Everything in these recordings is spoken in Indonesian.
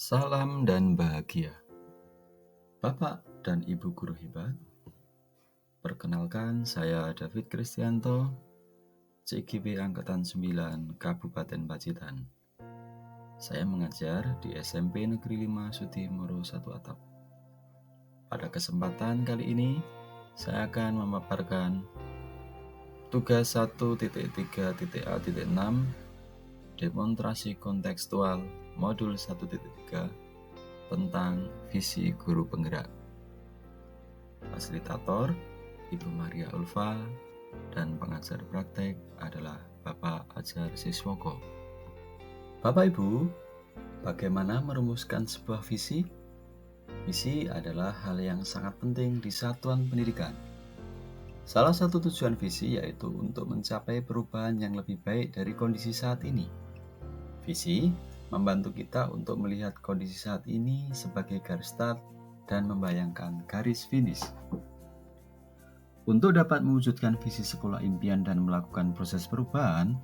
Salam dan bahagia. Bapak dan Ibu guru hebat, perkenalkan saya David Kristianto, CGB Angkatan 9, Kabupaten Pacitan. Saya mengajar di SMP Negeri 5 Sudimoro 1 Atap. Pada kesempatan kali ini, saya akan memaparkan tugas 1.3.A.6 demonstrasi kontekstual modul 1.3 tentang visi guru penggerak. Fasilitator Ibu Maria Ulfa dan pengajar praktek adalah Bapak Ajar Siswoko. Bapak Ibu, bagaimana merumuskan sebuah visi? Visi adalah hal yang sangat penting di satuan pendidikan. Salah satu tujuan visi yaitu untuk mencapai perubahan yang lebih baik dari kondisi saat ini. Visi membantu kita untuk melihat kondisi saat ini sebagai garis start dan membayangkan garis finish. Untuk dapat mewujudkan visi sekolah impian dan melakukan proses perubahan,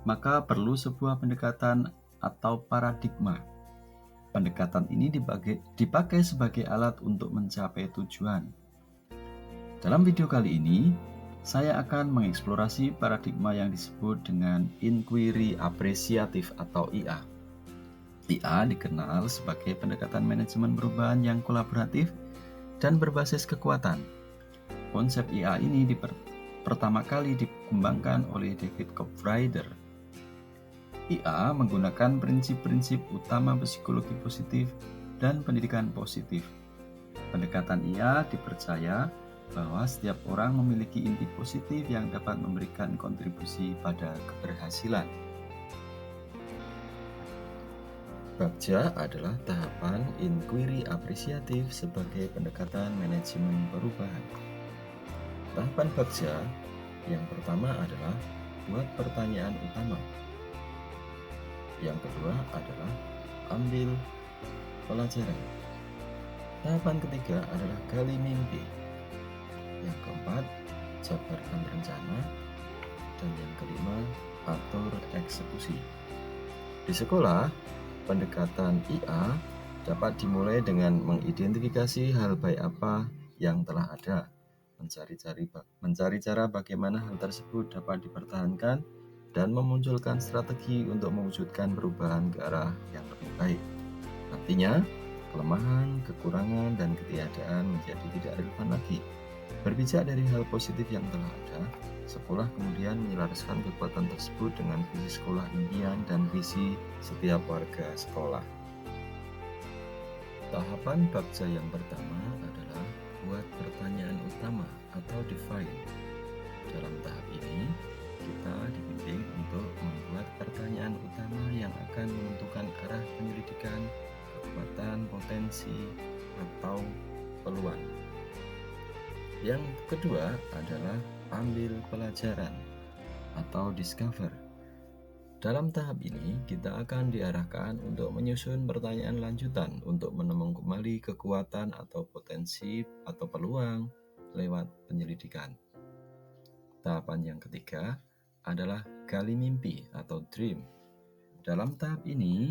maka perlu sebuah pendekatan atau paradigma. Pendekatan ini dipakai sebagai alat untuk mencapai tujuan. Dalam video kali ini, saya akan mengeksplorasi paradigma yang disebut dengan inquiry apresiatif atau IA. IA dikenal sebagai pendekatan manajemen perubahan yang kolaboratif dan berbasis kekuatan. Konsep IA ini pertama kali dikembangkan oleh David Kopfrider. IA menggunakan prinsip-prinsip utama psikologi positif dan pendidikan positif. Pendekatan IA dipercaya bahwa setiap orang memiliki inti positif yang dapat memberikan kontribusi pada keberhasilan. Bagja adalah tahapan inquiry apresiatif sebagai pendekatan manajemen perubahan. Tahapan Bagja yang pertama adalah buat pertanyaan utama. Yang kedua adalah ambil pelajaran. Tahapan ketiga adalah gali mimpi. Yang keempat, jabarkan rencana. Dan yang kelima, atur eksekusi. Di sekolah, pendekatan IA dapat dimulai dengan mengidentifikasi hal baik apa yang telah ada, mencari cara bagaimana hal tersebut dapat dipertahankan, dan memunculkan strategi untuk mewujudkan perubahan ke arah yang lebih baik. Artinya, kelemahan, kekurangan, dan ketiadaan menjadi tidak relevan lagi. Berpijak dari hal positif yang telah ada, sekolah kemudian menyelaraskan kekuatan tersebut dengan visi sekolah impian dan visi setiap warga sekolah. Tahapan Bagja yang pertama adalah buat pertanyaan utama atau define. Dalam tahap ini, kita dibimbing untuk membuat pertanyaan utama yang akan menentukan arah penyelidikan, kekuatan, potensi, atau peluang. Yang kedua adalah ambil pelajaran atau discover. Dalam tahap ini, kita akan diarahkan untuk menyusun pertanyaan lanjutan untuk menemukan kembali kekuatan atau potensi atau peluang lewat penyelidikan. Tahapan yang ketiga adalah gali mimpi atau dream. Dalam tahap ini,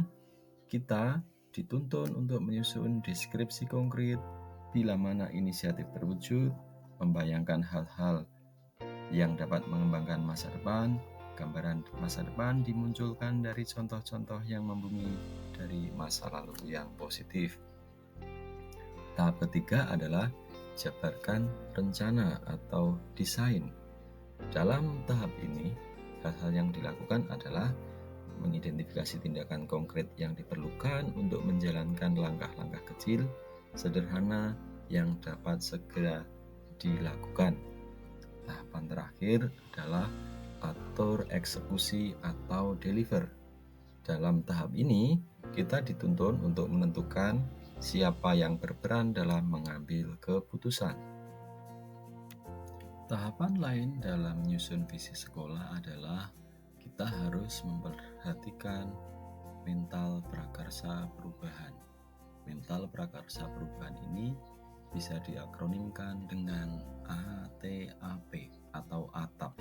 kita dituntun untuk menyusun deskripsi konkret bila mana inisiatif terwujud, membayangkan hal-hal yang dapat mengembangkan masa depan. Gambaran masa depan dimunculkan dari contoh-contoh yang membumi dari masa lalu yang positif. Tahap ketiga adalah jabarkan rencana atau desain. Dalam tahap ini, hal-hal yang dilakukan adalah mengidentifikasi tindakan konkret yang diperlukan untuk menjalankan langkah-langkah kecil, sederhana yang dapat segera dilakukan. Tahapan terakhir adalah atur eksekusi atau deliver. Dalam tahap ini, kita dituntun untuk menentukan siapa yang berperan dalam mengambil keputusan. Tahapan lain dalam menyusun visi sekolah adalah kita harus memperhatikan mental prakarsa perubahan. Mental prakarsa perubahan ini bisa diakronimkan dengan ATAP atau ATAP.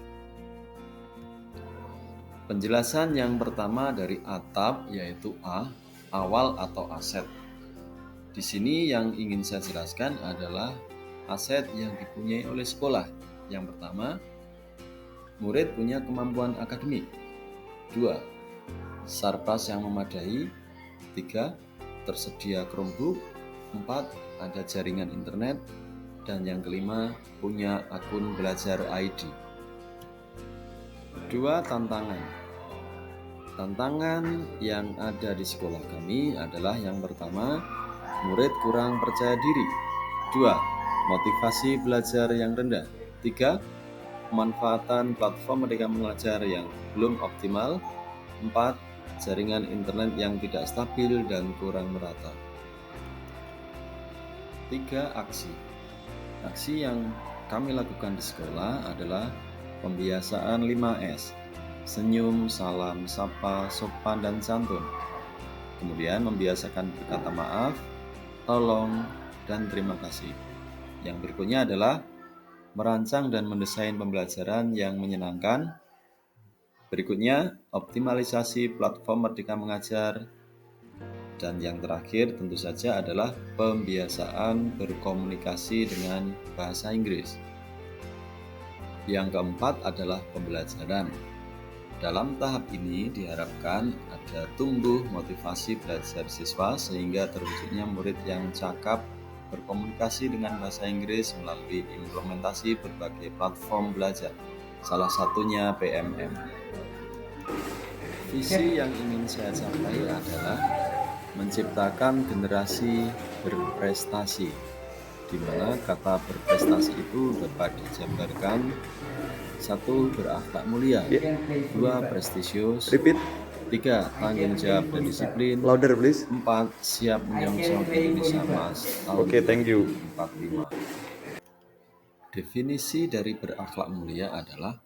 Penjelasan yang pertama dari ATAP yaitu A, awal atau aset. Di sini yang ingin saya jelaskan adalah aset yang dipunyai oleh sekolah. Yang pertama, murid punya kemampuan akademik. 2. Sarpras yang memadai. 3. Tersedia Chromebook. 4. Ada jaringan internet. Dan yang kelima, punya akun belajar ID. 2. Tantangan. Tantangan yang ada di sekolah kami adalah yang pertama, murid kurang percaya diri. 2. Motivasi belajar yang rendah. 3. Pemanfaatan platform Merdeka Mengajar yang belum optimal. 4. Jaringan internet yang tidak stabil dan kurang merata. 3. Aksi. Aksi yang kami lakukan di sekolah adalah pembiasaan 5S. Senyum, salam, sapa, sopan, dan santun. Kemudian membiasakan berkata maaf, tolong, dan terima kasih. Yang berikutnya adalah merancang dan mendesain pembelajaran yang menyenangkan. Berikutnya, optimalisasi platform Merdeka Mengajar. Dan yang terakhir tentu saja adalah pembiasaan berkomunikasi dengan bahasa Inggris. Yang keempat adalah pembelajaran. Dalam tahap ini diharapkan ada tumbuh motivasi belajar siswa sehingga terwujudnya murid yang cakap berkomunikasi dengan bahasa Inggris melalui implementasi berbagai platform belajar, salah satunya PMM. Visi yang ingin saya capai adalah menciptakan generasi berprestasi, di mana kata berprestasi itu dapat dijabarkan: 1. Berakhlak mulia. 2. Prestisius. 3. Tanggung jawab dan disiplin. 4. Siap menyongsong Indonesia Emas tahun 2045. Definisi dari berakhlak mulia adalah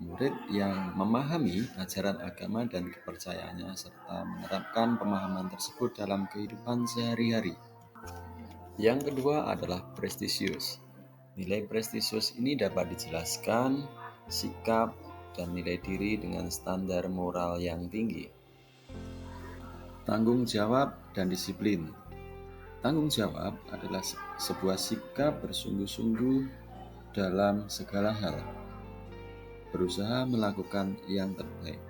murid yang memahami ajaran agama dan kepercayaannya serta menerapkan pemahaman tersebut dalam kehidupan sehari-hari. Yang kedua adalah prestisius. Nilai prestisius ini dapat dijelaskan sikap dan nilai diri dengan standar moral yang tinggi. Tanggung jawab dan disiplin. Tanggung jawab adalah sebuah sikap bersungguh-sungguh dalam segala hal, berusaha melakukan yang terbaik.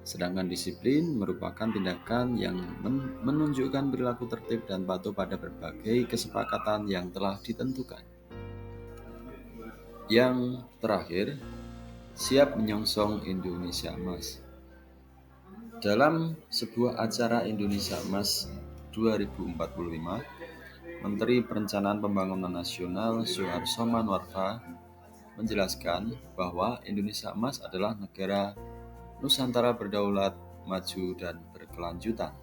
Sedangkan disiplin merupakan tindakan yang menunjukkan perilaku tertib dan patuh pada berbagai kesepakatan yang telah ditentukan. Yang terakhir, siap menyongsong Indonesia Emas. Dalam sebuah acara Indonesia Emas 2045, Menteri Perencanaan Pembangunan Nasional Suharto Manoarfa menjelaskan bahwa Indonesia Emas adalah negara Nusantara berdaulat, maju, dan berkelanjutan.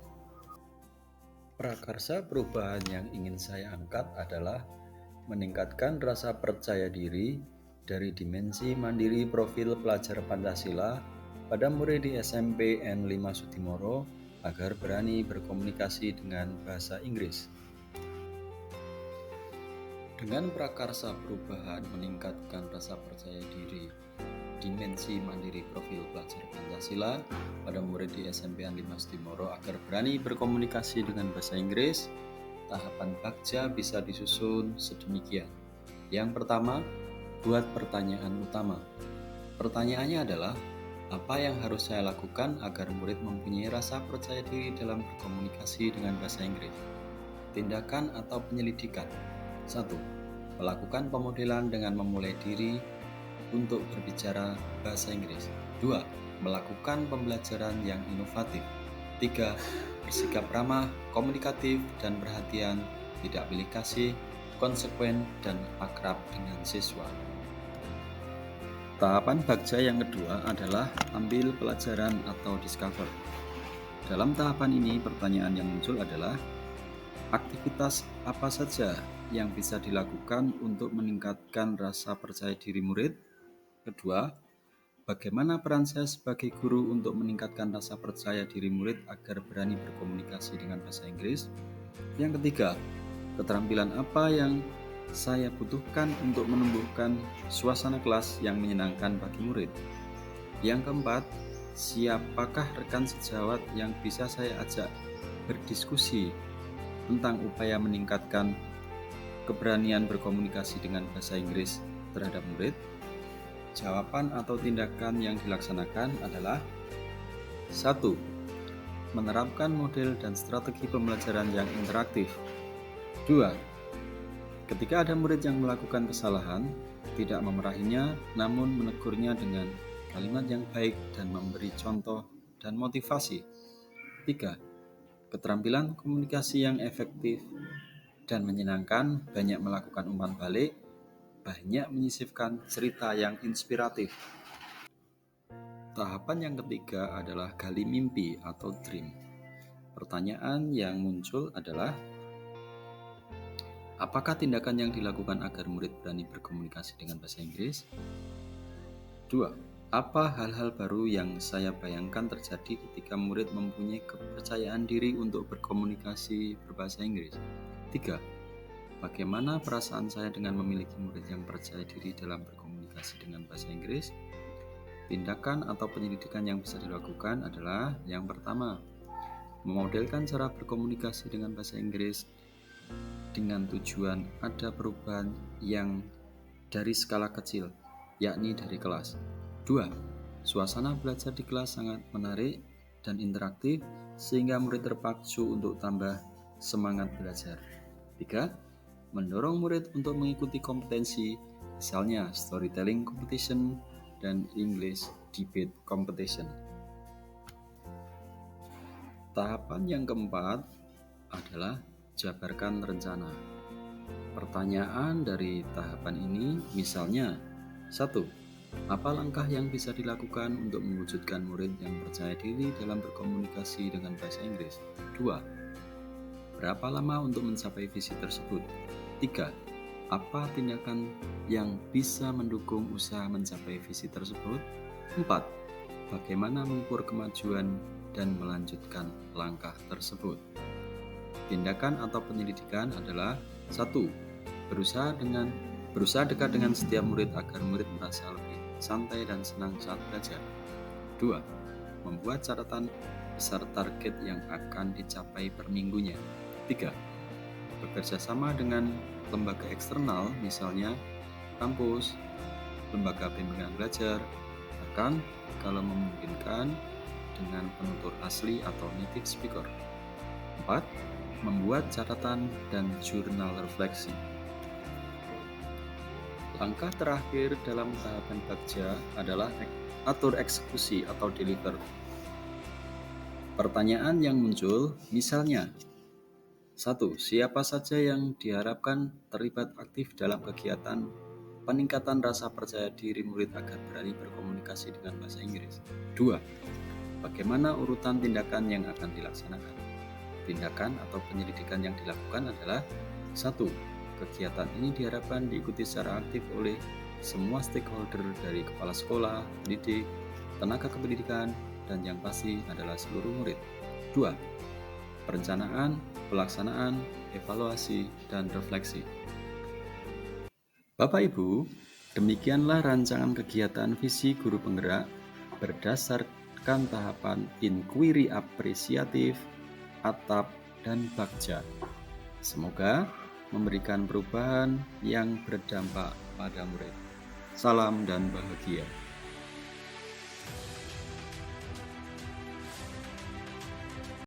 Prakarsa perubahan yang ingin saya angkat adalah meningkatkan rasa percaya diri dari dimensi mandiri profil pelajar Pancasila pada murid di SMP N5 Sudimoro agar berani berkomunikasi dengan bahasa Inggris. Dengan prakarsa perubahan meningkatkan rasa percaya diri dimensi mandiri profil pelajar Pancasila pada murid di SMP N5 Sudimoro agar berani berkomunikasi dengan bahasa Inggris, tahapan Bagja bisa disusun sedemikian. Yang pertama, buat pertanyaan utama. Pertanyaannya adalah, apa yang harus saya lakukan agar murid mempunyai rasa percaya diri dalam berkomunikasi dengan bahasa Inggris? Tindakan atau penyelidikan. 1. Melakukan pemodelan dengan memulai diri untuk berbicara bahasa Inggris. 2. Melakukan pembelajaran yang inovatif. 3. Bersikap ramah, komunikatif, dan perhatian, tidak pilih kasih, konsekuen, dan akrab dengan siswa. Tahapan Bagja yang kedua adalah ambil pelajaran atau discover. Dalam tahapan ini, pertanyaan yang muncul adalah, aktivitas apa saja yang bisa dilakukan untuk meningkatkan rasa percaya diri murid? Kedua, bagaimana peran saya sebagai guru untuk meningkatkan rasa percaya diri murid agar berani berkomunikasi dengan bahasa Inggris? Yang ketiga, keterampilan apa yang saya butuhkan untuk menumbuhkan suasana kelas yang menyenangkan bagi murid? Yang keempat, siapakah rekan sejawat yang bisa saya ajak berdiskusi tentang upaya meningkatkan keberanian berkomunikasi dengan bahasa Inggris terhadap murid, jawaban atau tindakan yang dilaksanakan adalah 1. Menerapkan model dan strategi pembelajaran yang interaktif. 2. Ketika ada murid yang melakukan kesalahan, tidak memarahinya, namun menegurnya dengan kalimat yang baik dan memberi contoh dan motivasi. 3. Keterampilan komunikasi yang efektif dan menyenangkan, banyak melakukan umpan balik, banyak menyisipkan cerita yang inspiratif. Tahapan yang ketiga adalah gali mimpi atau dream. Pertanyaan yang muncul adalah, apakah tindakan yang dilakukan agar murid berani berkomunikasi dengan bahasa Inggris? 2. Apa hal-hal baru yang saya bayangkan terjadi ketika murid mempunyai kepercayaan diri untuk berkomunikasi berbahasa Inggris? 3. Bagaimana perasaan saya dengan memiliki murid yang percaya diri dalam berkomunikasi dengan bahasa Inggris? Tindakan atau penyelidikan yang bisa dilakukan adalah yang pertama, memodelkan cara berkomunikasi dengan bahasa Inggris dengan tujuan ada perubahan yang dari skala kecil, yakni dari kelas. 2. Suasana belajar di kelas sangat menarik dan interaktif sehingga murid terpacu untuk tambah semangat belajar. 3. Mendorong murid untuk mengikuti kompetensi, misalnya storytelling competition dan English debate competition. Tahapan yang keempat adalah jabarkan rencana. Pertanyaan dari tahapan ini misalnya, 1. Apa langkah yang bisa dilakukan untuk mewujudkan murid yang percaya diri dalam berkomunikasi dengan bahasa Inggris? 2. Berapa lama untuk mencapai visi tersebut? 3. Apa tindakan yang bisa mendukung usaha mencapai visi tersebut? 4. Bagaimana mengukur kemajuan dan melanjutkan langkah tersebut? Tindakan atau penyelidikan adalah 1. Berusaha dekat dengan setiap murid agar murid merasa lebih santai dan senang saat belajar. 2. Membuat catatan besar target yang akan dicapai per minggunya. 3. Bekerja sama dengan lembaga eksternal, misalnya kampus, lembaga bimbingan belajar, bahkan kalau memungkinkan dengan penutur asli atau native speaker. 4. Membuat catatan dan jurnal refleksi. Langkah terakhir dalam tahapan bagja adalah atur eksekusi atau deliver. Pertanyaan yang muncul misalnya, 1. Siapa saja yang diharapkan terlibat aktif dalam kegiatan peningkatan rasa percaya diri murid agar berani berkomunikasi dengan bahasa Inggris? 2. Bagaimana urutan tindakan yang akan dilaksanakan? Tindakan atau penyelidikan yang dilakukan adalah 1. Kegiatan ini diharapkan diikuti secara aktif oleh semua stakeholder dari kepala sekolah, pendidik, tenaga kependidikan, dan yang pasti adalah seluruh murid. 2. Perencanaan, pelaksanaan, evaluasi, dan refleksi. Bapak Ibu, demikianlah rancangan kegiatan visi guru penggerak berdasarkan tahapan inquiry apresiatif, atap, dan bagja. Semoga memberikan perubahan yang berdampak pada murid. Salam dan bahagia.